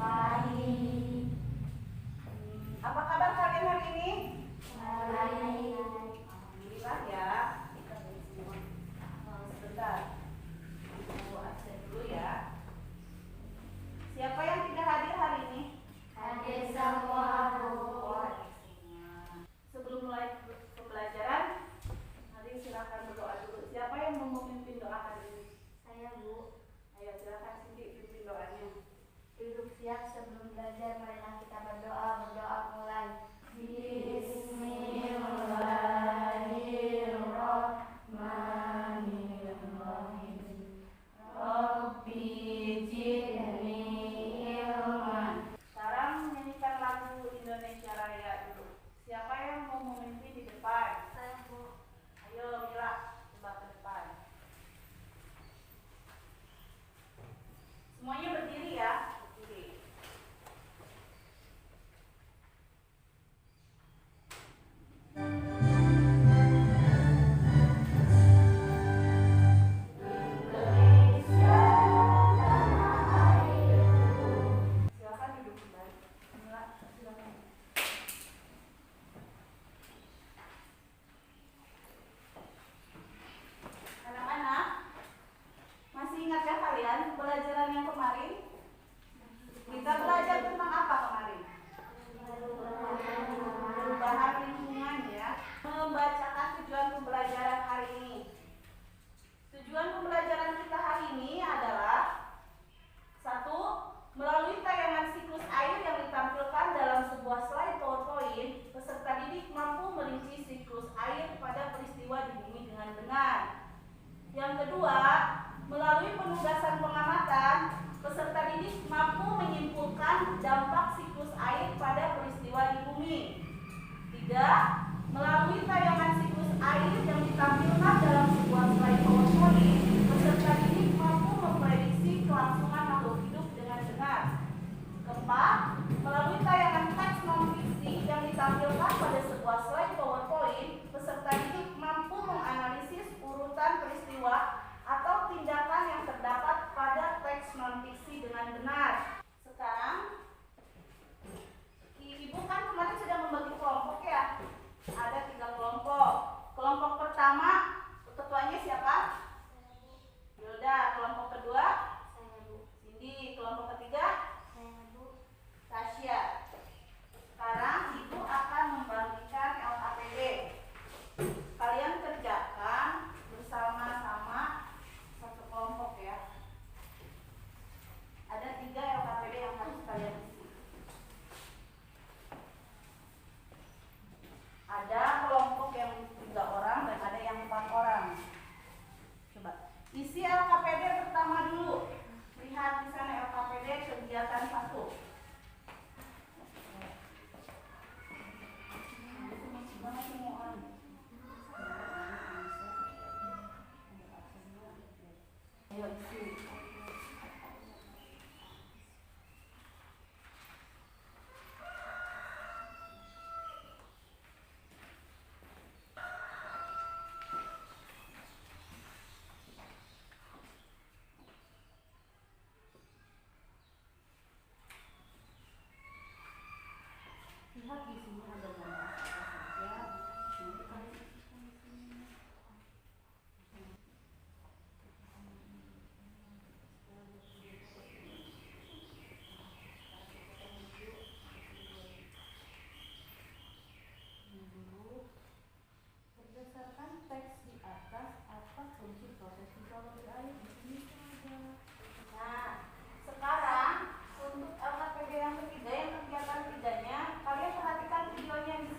Baik. Apa kabar kalian hari ini? Baik. Alhamdulillah ya. Sebentar. Ibu absen dulu ya. Siapa yang tidak hadir hari ini? Hadir semua, Bu. Sebelum mulai pembelajaran, mari silakan berdoa dulu. Siapa yang mau memimpin doa hari ini? Saya, Bu. Ayo silakan Siti pimpin doanya. Duduk siap sebelum belajar, marilah kita berdoa. Berdoa mulai. Bismillahirrahmanirrahim. Rabbi zidni ilman. Sekarang nyanyikan lagu Indonesia Raya dulu. Siapa yang mau memimpin di depan? Saya, Bu. Ayo Mila, coba ke depan. Semuanya berdiri ya. Berdiri. Silakan duduk kembali. Mila, silakan. Anak-anak, masih ingatkah kalian pelajaran yang kemarin? Kita belajar tentang apa kemarin? Perubahan lingkungan ya. Membacakan tujuan pembelajaran hari ini. Tujuan pembelajaran kita hari ini adalah satu, melalui tayangan siklus air yang ditampilkan dalam sebuah slide PowerPoint, peserta didik mampu merinci siklus air pada peristiwa di bumi dengan benar. Yang kedua, melalui penugasan pengamatan, peserta didik mampu menyimpulkan dampak siklus air pada peristiwa di bumi. Tiga, melalui tayangan siklus air yang ditampilkan dalam sebuah slide PowerPoint, peserta didik mampu memprediksi kelangsungan makhluk hidup dengan benar. Keempat, melalui tayangan teks non-fiksi yang ditampilkan pada sebuah slide PowerPoint, peserta didik mampu menganalisis urutan peristiwa atau tindakan yang terdapat pada teks non-fiksi dengan benar. Sekarang, Ibu kan kemarin sudah membagi kelompok ya. Ada 3 kelompok. Kelompok pertama, ketuanya siapa? Hilda. Kelompok kedua? Saya, Bu. Cindy. Kelompok ketiga? Saya, Bu. Tasya. Sekarang Ibu akan membagikan LKPD. Kalian kerjakan bersama-sama satu kelompok ya. Ada 3 LKPD yang harus kalian isi. Ada kelompok yang 3 orang dan ada yang 4 orang. Coba isi LKPD pertama dulu. Lihat di sana LKPD kegiatan 1. Ayo isi. Lihat di sini ada gambar apa saja. Berdasarkan teks di atas, apa kunci proses hidrologi air di sini saja. Nah, sekarang untuk LKPD yang ketiga, yang kegiatan 3-nya, kalian perhatikan videonya di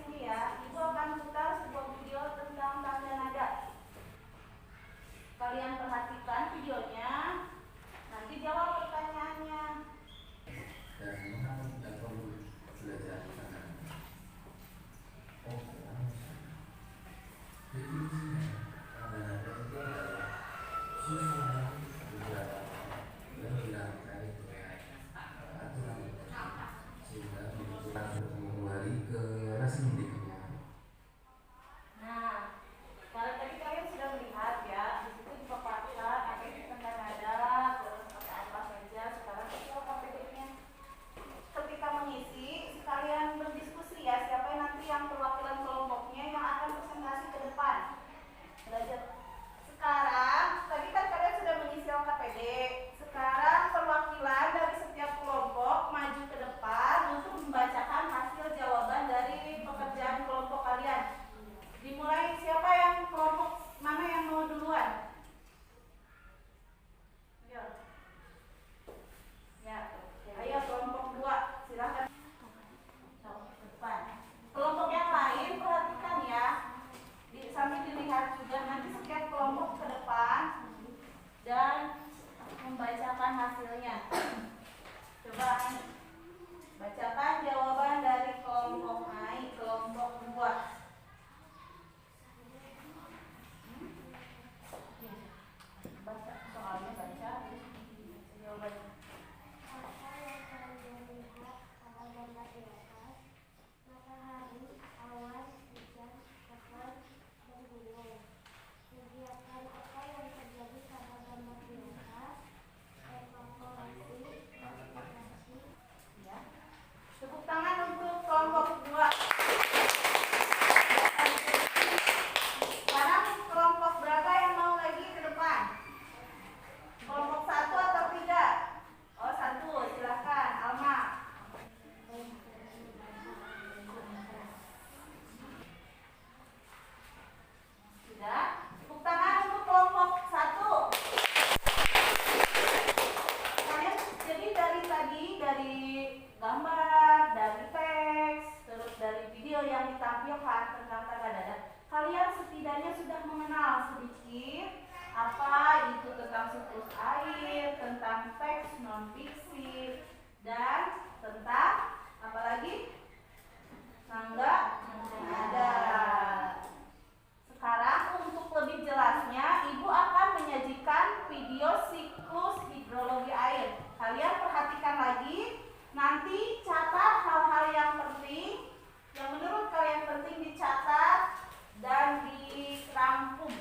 Nanti catat hal-hal yang penting, yang menurut kalian penting dicatat dan dirangkum.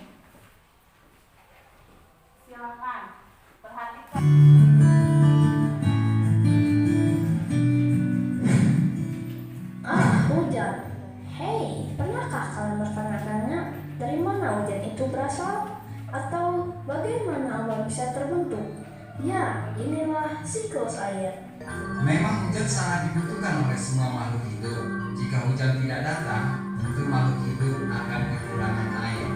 Silakan perhatikan. Hujan. Hei, pernahkah kalian bertanya-tanya dari mana hujan itu berasal? Atau bagaimana awan bisa terbentuk? Ya, inilah siklus air. Memang hujan sangat dibutuhkan oleh semua makhluk hidup. Jika hujan tidak datang, tentu makhluk hidup akan kekurangan air.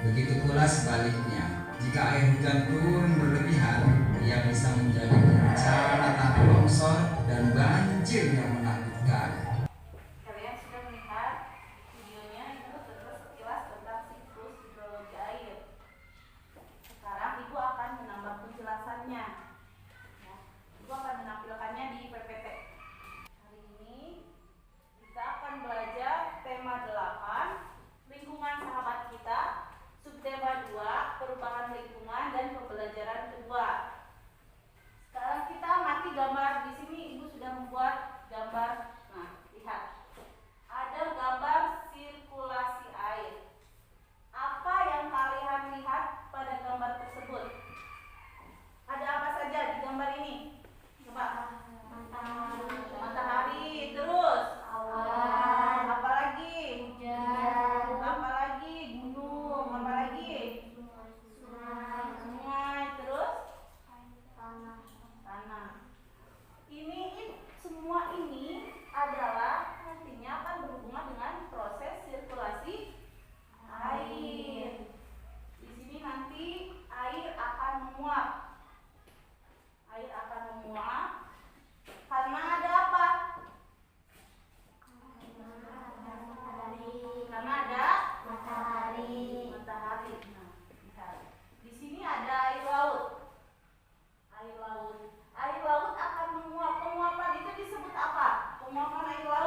Begitu pula sebaliknya, jika air hujan turun berlebihan, ia bisa menjadi bencana tanah longsor dan banjir yang menakutkan. Kalian sudah melihat videonya, itu terus sekilas tentang siklus hidrologi air. Sekarang Ibu akan menambah penjelasannya. Ya, Ibu akan menampilkannya di PPT. Hari ini kita akan belajar tema 8, lingkungan sahabat kita, subtema 2, perubahan lingkungan dan pembelajaran kedua. Sekarang kita amati gambar di sini. Ibu sudah membuat gambar. Nah, lihat. Ada gambar sirkulasi air. Apa yang kalian lihat pada gambar tersebut? Ada apa saja di gambar ini? Coba. Matahari, terus Awan. apa lagi? Hujan. Apa lagi? Gunung, apa lagi? Sungai, terus tanah. Ini semua ini adalah nantinya akan berhubungan dengan proses sirkulasi air. Di sini nanti air akan menguap. Air akan menguap karena ada apa? Karena ada Matahari. matahari. Nah, lihat. Di sini ada air laut. Air laut. Air laut akan menguap. Penguapan itu disebut apa? Penguapan air laut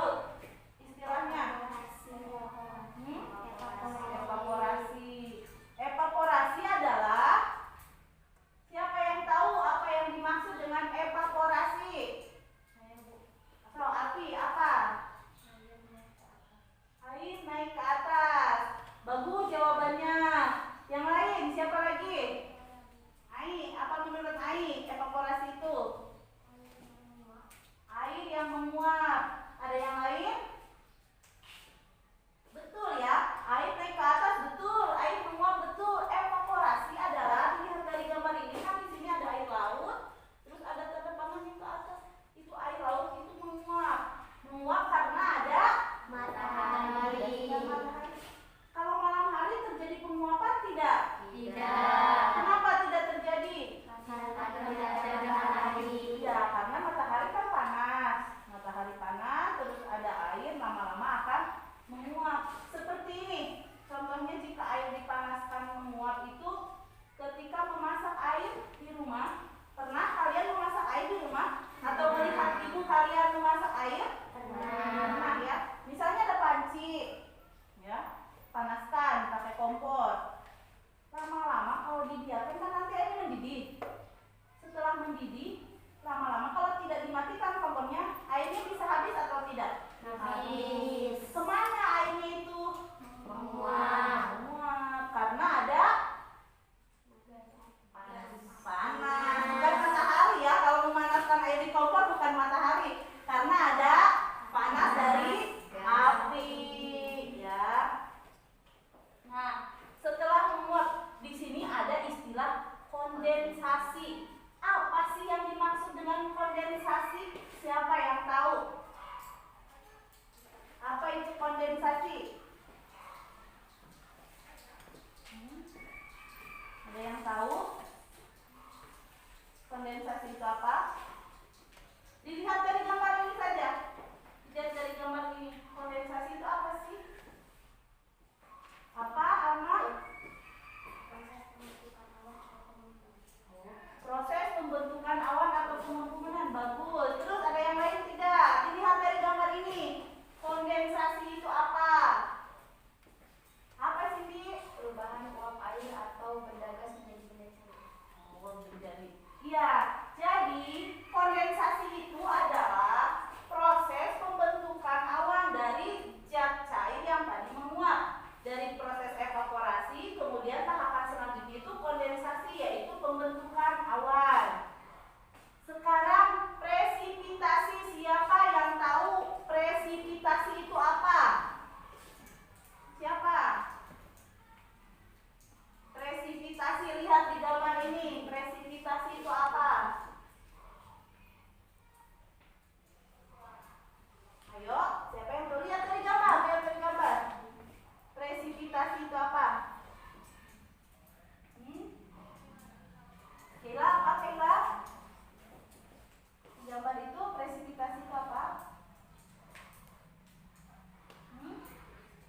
presipitasi itu apa?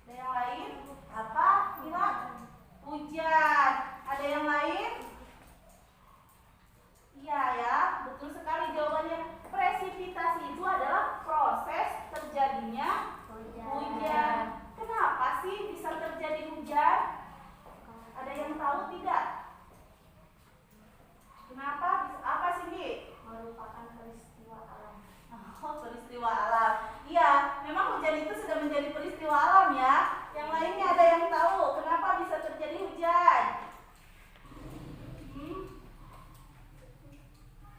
Ada yang lain? Apa? Mila? Hujan. Ada yang lain? Iya ya, betul sekali jawabannya. Presipitasi itu adalah proses terjadinya hujan. Kenapa sih bisa terjadi hujan? Ada yang tahu tidak? Kenapa? Apa sih, Bi? Merupakan peristiwa alam. Oh, peristiwa alam. Iya, memang hujan itu sudah menjadi peristiwa alam ya. Yang lainnya ada yang tahu kenapa bisa terjadi hujan?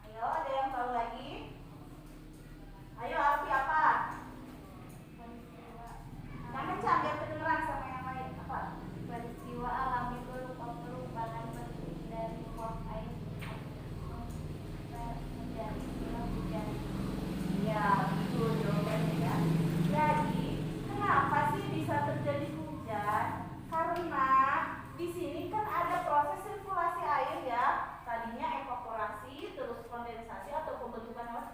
Ayo, ada yang tahu lagi? Ayo, Alfi apa? Yang kencang biar kedengeran sama yang lain. Apa? Peristiwa alam itu merupakan bentuk dari uap air menjadi curah hujan. Iya, betul jawabannya ya. Jadi, kenapa sih bisa terjadi hujan? Karena di sini kan ada proses sirkulasi air ya. Tadinya evaporasi, terus kondensasi atau pembentukan awan.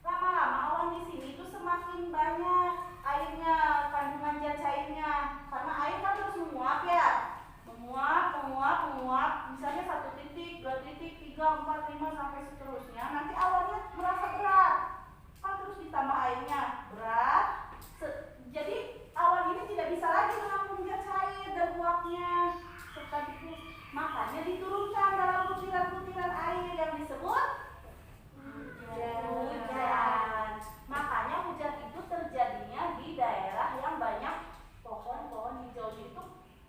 Lama-lama awan di sini itu semakin banyak airnya, kandungan zat cairnya. Karena air kan terus menguap ya. Menguap. Misalnya 1 titik, 2 titik, 3, 4, 5 sampai seterusnya. Nanti awannya merasa berat. Kan terus ditambah airnya berat. Jadi awan ini tidak bisa lagi menampung zat cair dan uapnya. Makanya diturunkan dalam butiran-butiran air yang disebut hujan. Makanya hujan itu terjadinya di daerah yang banyak pohon-pohon hijau itu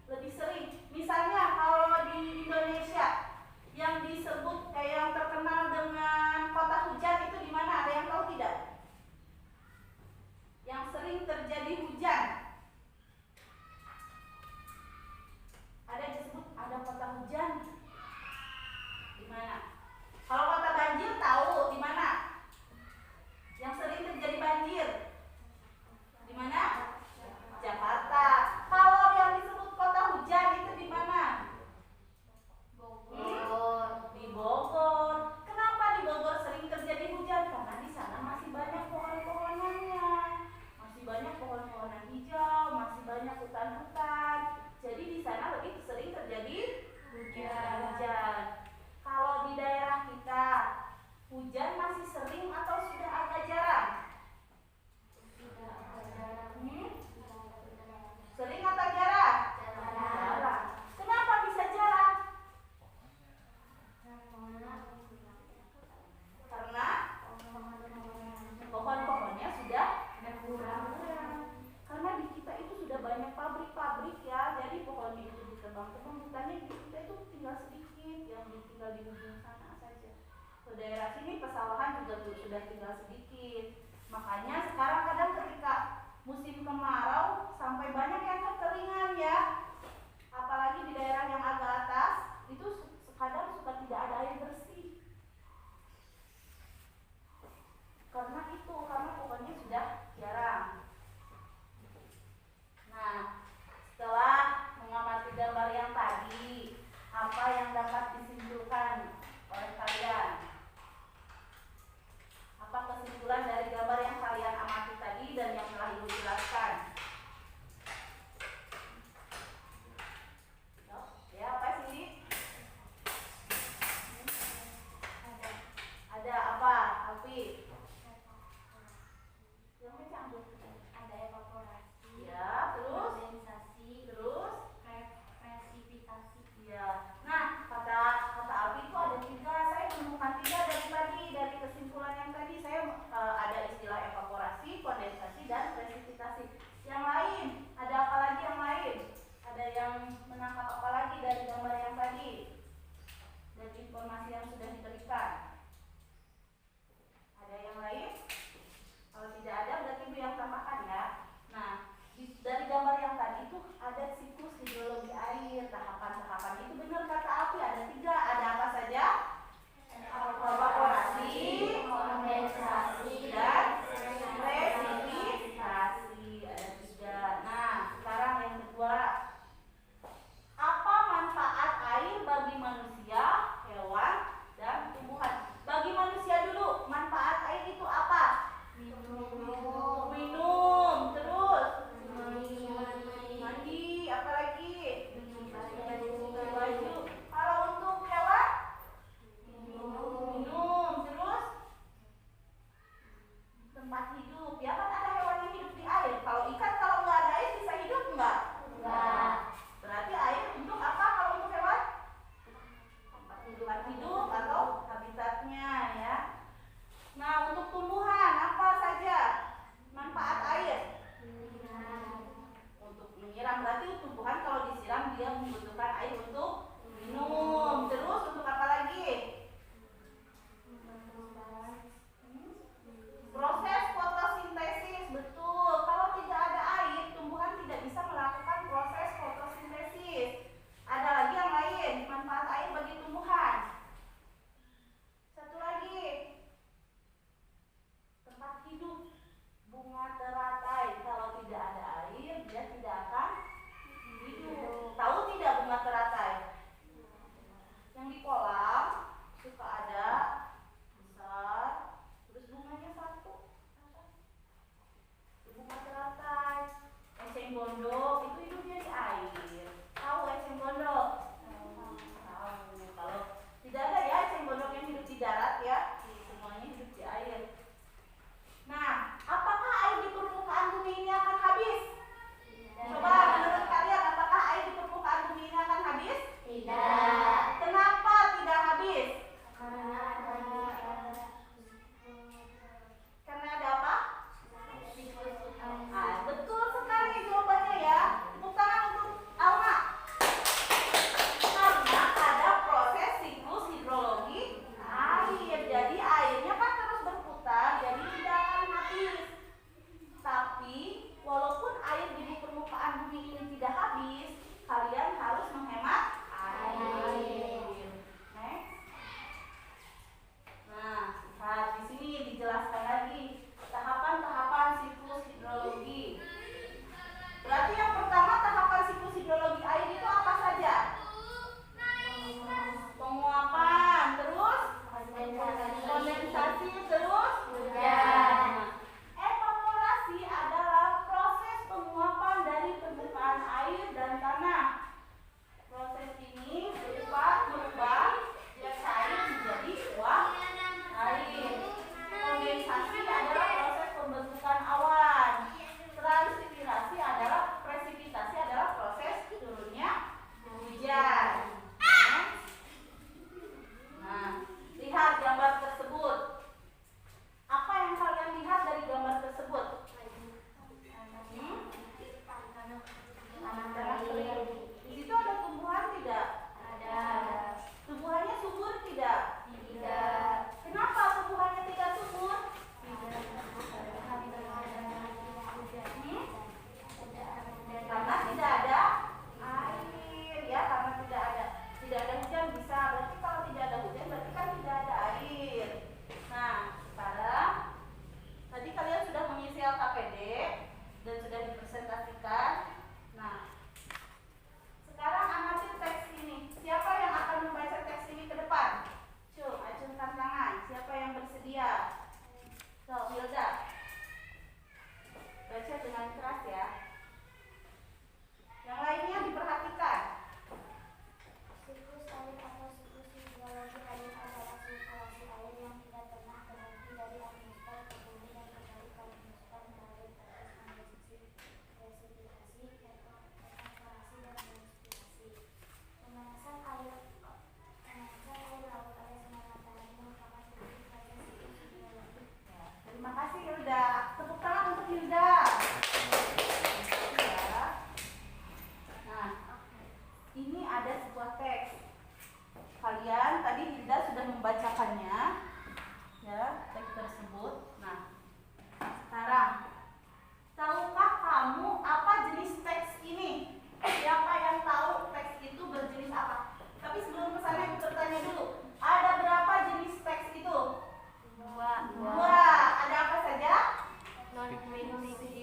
lebih sering. Misalnya kalau di Indonesia yang disebut yang terkenal dengan kota hujan itu di mana? Ada yang tahu tidak? Yang sering terjadi hujan. Ada yang disebut ada kota hujan. Di mana? Kalau kota banjir tahu di mana? Yang sering terjadi banjir. Di mana? Jakarta. Kalau yang disebut kota hujan itu di mana? Bogor. Di Bogor. Kenapa di Bogor sering terjadi hujan? Karena di sana masih banyak pohon-pohonannya. Masih banyak pohon-pohonan hijau, masih banyak hutan-hutan. Jadi di sana lebih sering terjadi hujan. Kalau di daerah kita hujan masih sering atau sudah agak jarang? Sering atau jarang? Jarang. Kenapa bisa jarang? Karena pohon-pohonnya sudah berkurang. Karena di kita itu sudah banyak pabrik-pabrik ya, jadi pohon itu ditebang-tebang, hutannya di kita itu tinggal sedikit, yang tinggal di ujung sana saja. Ke daerah sini pesawahan juga sudah tinggal sedikit. Makanya sekarang kadang ketika musim kemarau sampai banyak yang kekeringan ya. Apalagi di daerah yang agak atas itu kadang suka tidak ada air bersih. Karena pohonnya sudah jarang. Nah, setelah mengamati gambar yang tadi, apa yang dapat disimpulkan oleh kalian? Apa kesimpulan dari gambar yang kalian tempat hidup. Ya kan ada hewan yang hidup di air. Kalau ikan kalau nggak ada air bisa hidup nggak? Enggak. Berarti air untuk apa kalau untuk hewan? Tempat hidup atau habitatnya ya. Nah untuk tumbuhan apa saja manfaat air? Untuk menyiram, berarti tumbuhan kalau disiram dia membutuhkan air untuk minum. Terus untuk apa lagi? Proses fotosintesis, betul. Kalau tidak ada air, tumbuhan tidak bisa melakukan proses fotosintesis. Ada lagi yang lain, manfaat air bagi tumbuhan. Satu lagi, tempat hidup. Bunga teratai, kalau tidak ada air, dia tidak akan hidup. Tahu tidak bunga teratai? Yang di kolam suka ada besar, terus bunganya satu. Bunga teratai. Eceng gondok itu hidupnya di air. Tahu eceng gondok? Tahu. Kalau tidak ada ya eceng gondok yang hidup di darat ya, semuanya hidup di air. Nah, apakah air di permukaan bumi ini akan habis? Coba menurut kalian, apakah air di permukaan bumi ini akan habis? Tidak. Kenapa tidak habis? Karena ada apa? Ah, betul sekali jawabannya ya. Tepuk tangan untuk Alma. Karena ada proses siklus hidrologi air. Jadi airnya kan terus berputar, jadi tidak akan habis. Tapi walaupun air di permukaan bumi ini tidak habis, kalian harus menghemat air. Next. Nah, lihat di sini dijelaskan lagi tahapan-tahapan siklus hidrologi. Berarti yang pertama tahapan siklus hidrologi air itu apa saja? Penguapan, terus kondensasi, terus hujan. Evaporasi adalah proses penguapan dari permukaan air dan tanah. Proses ini berupa merubah gas air menjadi uap air. Kondensasi adalah proses pembentukan awan. Transpirasi adalah proses turunnya hujan. Nah, lihat gambar tersebut. Apa yang kalian lihat dari gambar tersebut? Tanah kering. Di situ ada tumbuhan tidak? Ada. Tumbuhannya subur tidak? Tidak. Kenapa tumbuhannya tidak subur? Karena tidak ada air ya, karena tidak ada hujan bisa. Berarti kalau tidak ada hujan berarti kan tidak ada air. Nah, sekarang tadi kalian sudah mengisi LKPD dan sudah dipresentasikan. Nah, sekarang amati teks ini. Siapa yang akan membaca teks ini ke depan? Cuk, acungkan tangan. Siapa yang bersedia? So, Hilda. Baca dengan keras ya. Yang lainnya diperhatikan. Siklus air atau siklus hidrologi air adalah sirkulasi air yang tidak pernah berhenti dari atmosfer ke bumi dan kembali ke atmosfer melalui proses kondensasi, presipitasi, evaporasi, dan transpirasi. Pemanasan air laut oleh sinar matahari merupakan bentuk proses siklus hidrologi. Terima kasih Hilda. Tepuk tangan untuk Hilda. Ya. Nah, ini ada sebuah teks. Kalian tadi Hilda sudah membacakannya, ya teks tersebut. Nah, sekarang tahukah kamu apa jenis teks ini? Siapa yang tahu teks itu berjenis apa? Tapi sebelum kesana aku bertanya dulu. Ada berapa jenis teks itu? Dua. Dua. Ada apa saja? Non-fiksi.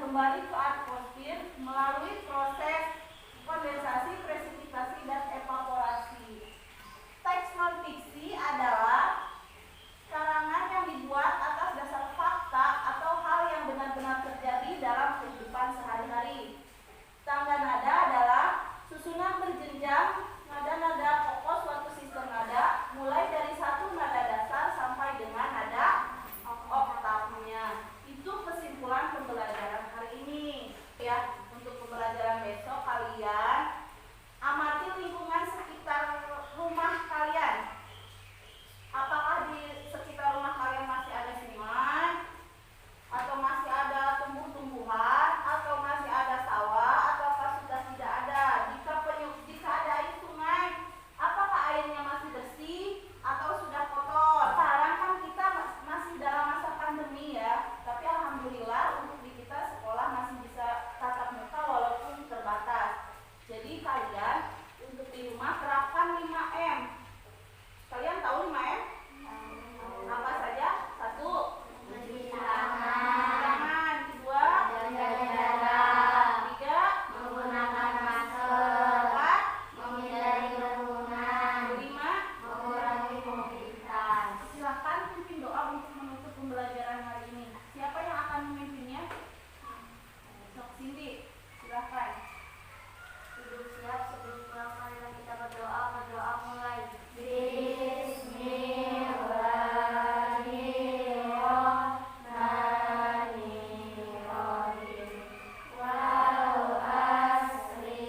kembali ke atmosfer melalui